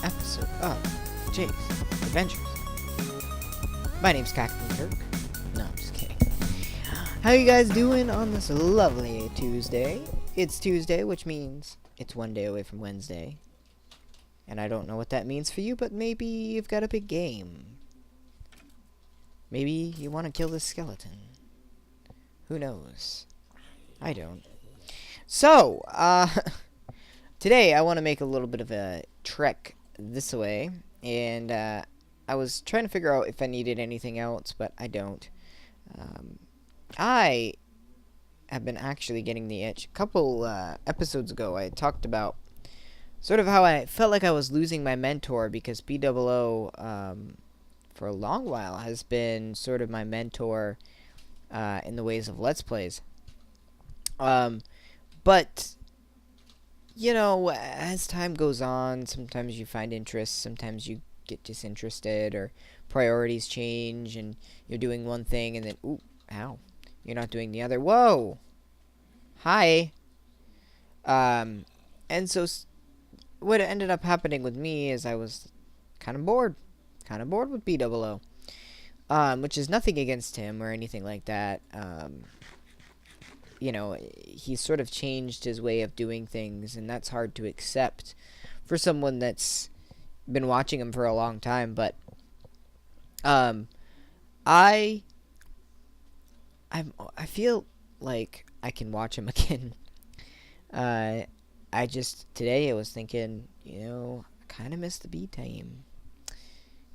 episode of Jay's Adventures. My name's Captain Kirk. No, I'm just kidding. How you guys doing on this lovely Tuesday? It's Tuesday, which means it's one day away from Wednesday. And I don't know what that means for you, but maybe you've got a big game. Maybe you want to kill this skeleton. Who knows? I don't. So, today I want to make a little bit of a trek this way, and I was trying to figure out if I needed anything else, but I don't. I have been actually getting the itch. A couple episodes ago, I talked about sort of how I felt like I was losing my mentor, because BOO, for a long while, has been sort of my mentor in the ways of Let's Plays. But, you know, as time goes on, sometimes you find interest, sometimes you get disinterested, or priorities change, and you're doing one thing, and then, ooh, ow, you're not doing the other. Whoa! Hi! And so, what ended up happening with me is I was kind of bored with BOO. Which is nothing against him or anything like that. You know, he's sort of changed his way of doing things, and that's hard to accept for someone that's been watching him for a long time. But I feel like I can watch him again. Today I was thinking, you know, I kind of miss the B team.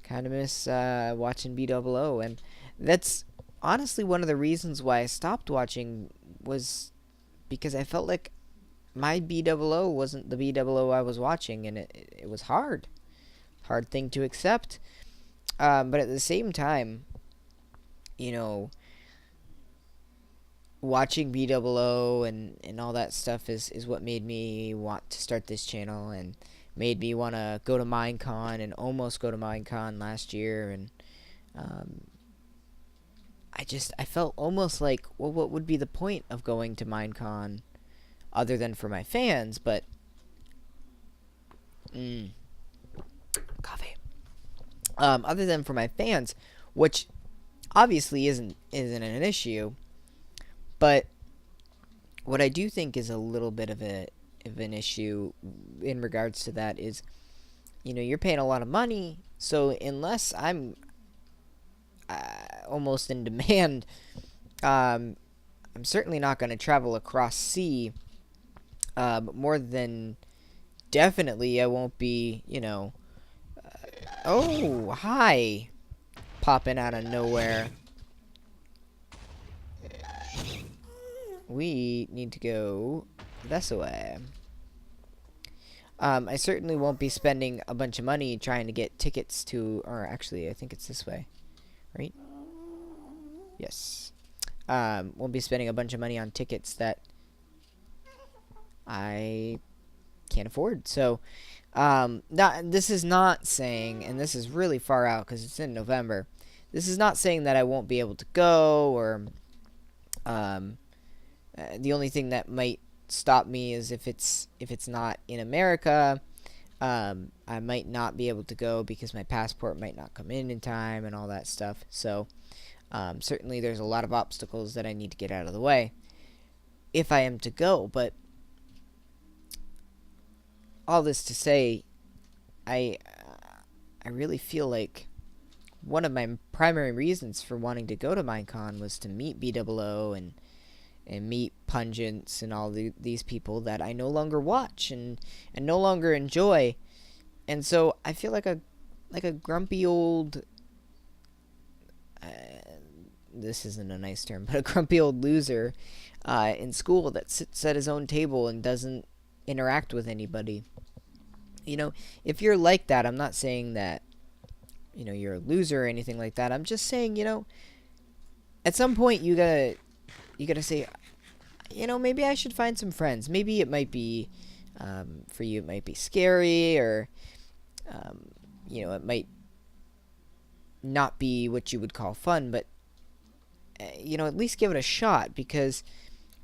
Kind of miss watching BOO, and that's honestly one of the reasons why I stopped watching, was because I felt like my BOO wasn't the BOO I was watching, and it was hard thing to accept. But at the same time, you know, watching BOO and all that stuff is what made me want to start this channel, and made me want to go to Minecon, and almost go to Minecon last year. And I felt almost like, well, what would be the point of going to Minecon other than for my fans? But coffee. Other than for my fans, which obviously isn't an issue, but what I do think is a little bit of an issue in regards to that is, you know, you're paying a lot of money, so unless I'm almost in demand, I'm certainly not going to travel across sea. But more than definitely, I won't be, you know, oh, hi, popping out of nowhere. We need to go this way. I certainly won't be spending a bunch of money trying to get tickets to, or actually, I think it's this way, right? Yes. Won't be spending a bunch of money on tickets that I can't afford. So, this is not saying, and this is really far out because it's in November, this is not saying that I won't be able to go, or, the only thing that might stop me is if it's not in America. I might not be able to go because my passport might not come in time and all that stuff. So certainly there's a lot of obstacles that I need to get out of the way if I am to go. But all this to say, I really feel like one of my primary reasons for wanting to go to Minecon was to meet BOO and meet Pungents and all these people that I no longer watch and no longer enjoy. And so I feel like a grumpy old, this isn't a nice term, but a grumpy old loser in school that sits at his own table and doesn't interact with anybody. You know, if you're like that, I'm not saying that, you know, you're a loser or anything like that. I'm just saying, you know, at some point you gotta say, you know, maybe I should find some friends. Maybe it might be, for you, it might be scary, or, you know, it might not be what you would call fun, but, you know, at least give it a shot, because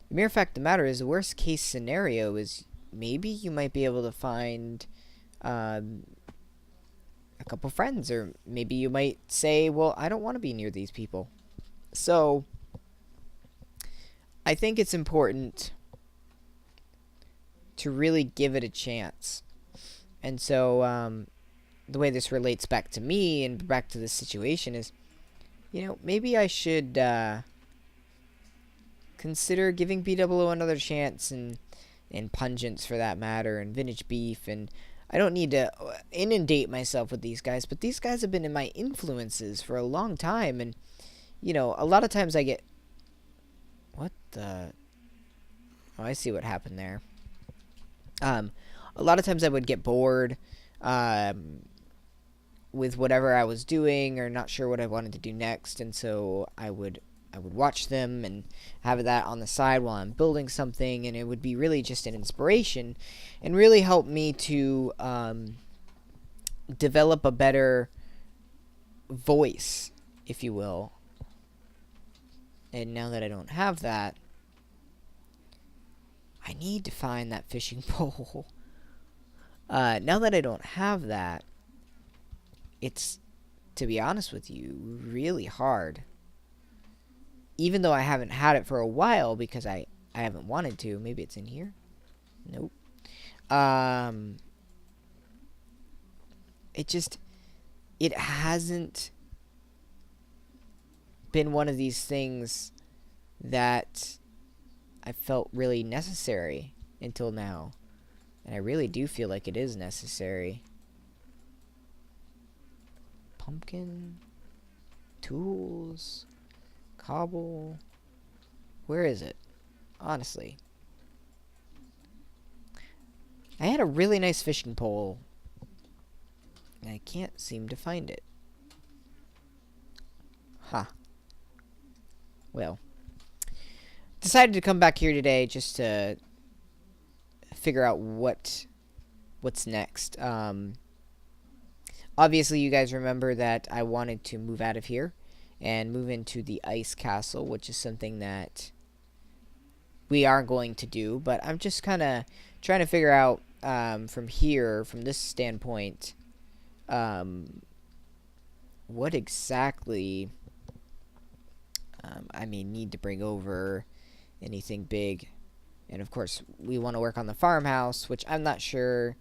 the mere fact of the matter is, the worst case scenario is maybe you might be able to find couple friends, or maybe you might say, well, I don't want to be near these people. So I think it's important to really give it a chance. And so the way this relates back to me and back to this situation is, maybe I should consider giving B00 another chance, and Pungents for that matter, and Vintage Beef. And I don't need to inundate myself with these guys, but these guys have been in my influences for a long time. And a lot of times I get, what the, oh, I see what happened there. A lot of times I would get bored with whatever I was doing, or not sure what I wanted to do next, and so I would watch them and have that on the side while I'm building something, and it would be really just an inspiration and really help me to develop a better voice, if you will. And now that I don't have that, I need to find that fishing pole. Now that I don't have that, it's, to be honest with you, really hard. Even though I haven't had it for a while because I haven't wanted to. Maybe it's in here? Nope. It hasn't been one of these things that I felt really necessary until now. And I really do feel like it is necessary. Pumpkin. Tools. Cobble. Where is it? Honestly. I had a really nice fishing pole, and I can't seem to find it. Huh. Well. Decided to come back here today just to figure out what's next. Obviously, you guys remember that I wanted to move out of here and move into the ice castle, which is something that we are going to do, but I'm just kind of trying to figure out from here, from this standpoint, what exactly I may need to bring over, anything big. And of course, we want to work on the farmhouse, which I'm not sure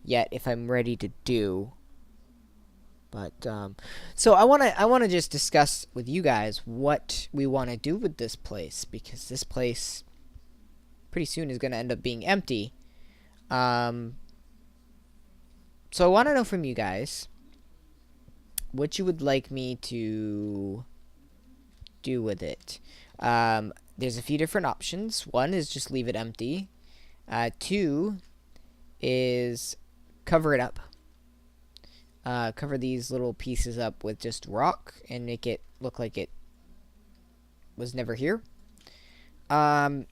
yet if I'm ready to do. But so I want to just discuss with you guys what we want to do with this place, because this place pretty soon is going to end up being empty. So I want to know from you guys what you would like me to do with it. There's a few different options. One is just leave it empty. Two is cover it up. Cover these little pieces up with just rock and make it look like it was never here. And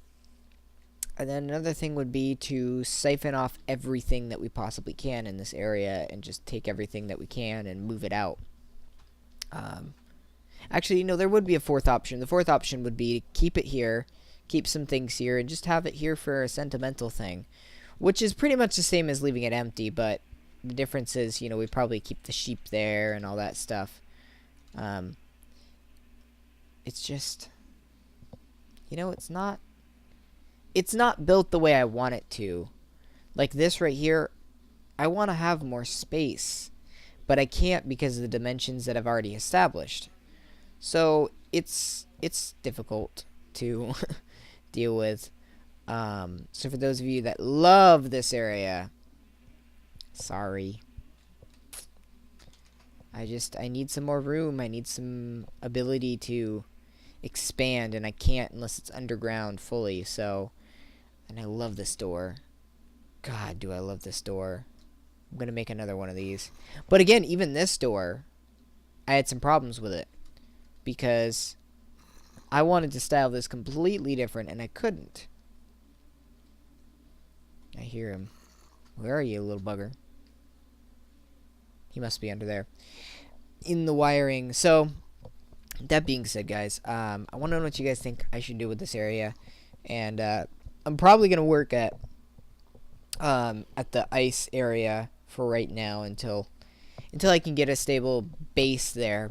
then another thing would be to siphon off everything that we possibly can in this area and just take everything that we can and move it out. Actually, there would be a fourth option. The fourth option would be to keep it here, keep some things here, and just have it here for a sentimental thing, which is pretty much the same as leaving it empty, but the difference is, we probably keep the sheep there and all that stuff. It's just, it's not built the way I want it to. Like this right here, I want to have more space, but I can't because of the dimensions that I've already established. So it's difficult to deal with. So for those of you that love this area, sorry. I need some more room. I need some ability to expand, and I can't unless it's underground fully. So, and I love this door. God, do I love this door. I'm going to make another one of these. But again, even this door, I had some problems with it, because I wanted to style this completely different, and I couldn't. I hear him. Where are you, little bugger? He must be under there. In the wiring. So, that being said, guys, I want to know what you guys think I should do with this area. And I'm probably going to work at the ice area for right now until until I can get a stable base there.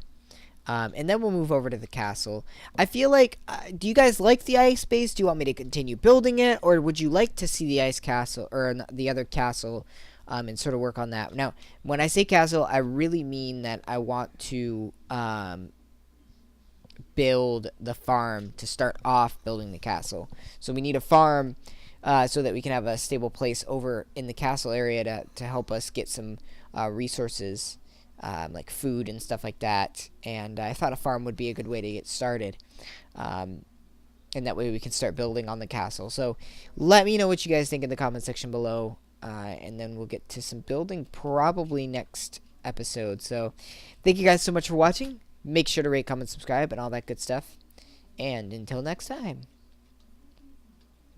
And then we'll move over to the castle. I feel like, do you guys like the ice base? Do you want me to continue building it? Or would you like to see the ice castle, or the other castle, and sort of work on that? Now, when I say castle, I really mean that I want to build the farm to start off building the castle. So we need a farm so that we can have a stable place over in the castle area to help us get some resources. Like food and stuff like that, and I thought a farm would be a good way to get started, and that way we can start building on the castle. So let me know what you guys think in the comment section below, and then we'll get to some building probably next episode. So thank you guys so much for watching. Make sure to rate, comment, subscribe, and all that good stuff, and until next time,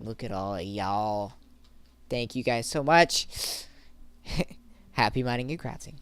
look at all of y'all. Thank you guys so much. Happy mining and crafting.